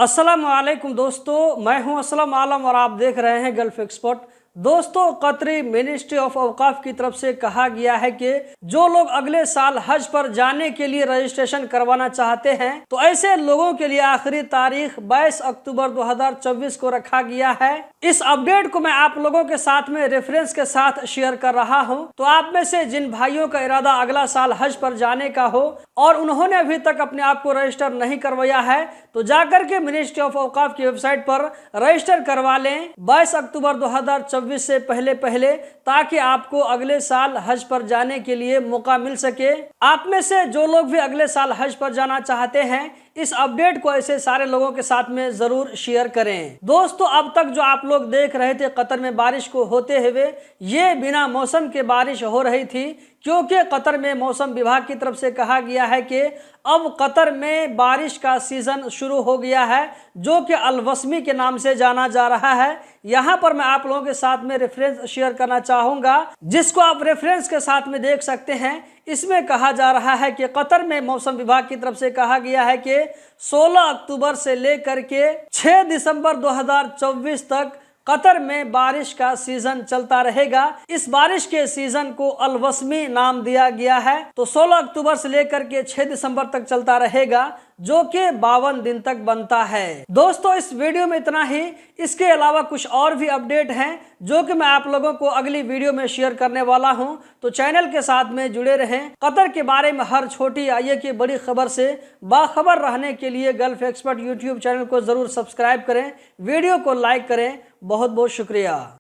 अस्सलाम वालेकुम दोस्तों, मैं हूं असलम आलम और आप देख रहे हैं गल्फ एक्सपर्ट। दोस्तों, कतरी मिनिस्ट्री ऑफ औकाफ की तरफ से कहा गया है कि जो लोग अगले साल हज पर जाने के लिए रजिस्ट्रेशन करवाना चाहते हैं तो ऐसे लोगों के लिए आखिरी तारीख 22 अक्टूबर 2024 को रखा गया है। इस अपडेट को मैं आप लोगों के साथ में रेफरेंस के साथ शेयर कर रहा हूं। तो आप में से जिन भाइयों का इरादा अगला साल हज पर जाने का हो और उन्होंने अभी तक अपने आप को रजिस्टर नहीं करवाया है तो जाकर के मिनिस्ट्री ऑफ औकाफ की वेबसाइट पर रजिस्टर करवा लें 22 अक्टूबर 2024 से पहले, ताकि आपको अगले साल हज पर जाने के लिए मौका मिल सके। आप में से जो लोग भी अगले साल हज पर जाना चाहते हैं, इस अपडेट को ऐसे सारे लोगों के साथ में जरूर शेयर करें। दोस्तों, अब तक जो आप लोग देख रहे थे कतर में बारिश को होते हुए, ये बिना मौसम के बारिश हो रही थी, क्योंकि कतर में मौसम विभाग की तरफ से कहा गया है कि अब कतर में बारिश का सीजन शुरू हो गया है, जो कि अलवस्मी के नाम से जाना जा रहा है। यहाँ पर मैं आप लोगों के साथ में रेफरेंस शेयर करना चाहूँगा, जिसको आप रेफरेंस के साथ में देख सकते हैं। इसमें कहा जा रहा है कि कतर में मौसम विभाग की तरफ से कहा गया है कि 16 अक्टूबर से लेकर के 6 दिसंबर 2024 तक कतर में बारिश का सीजन चलता रहेगा। इस बारिश के सीजन को अलवस्मी नाम दिया गया है। तो 16 अक्टूबर से लेकर के 6 दिसंबर तक चलता रहेगा, जो कि 52 दिन तक बनता है। दोस्तों, इस वीडियो में इतना ही। इसके अलावा कुछ और भी अपडेट हैं जो कि मैं आप लोगों को अगली वीडियो में शेयर करने वाला हूं। तो चैनल के साथ में जुड़े रहें। कतर के बारे में हर छोटी आइए की बड़ी खबर से बाखबर रहने के लिए गल्फ एक्सपर्ट यूट्यूब चैनल को जरूर सब्सक्राइब करें, वीडियो को लाइक करें। बहुत बहुत शुक्रिया।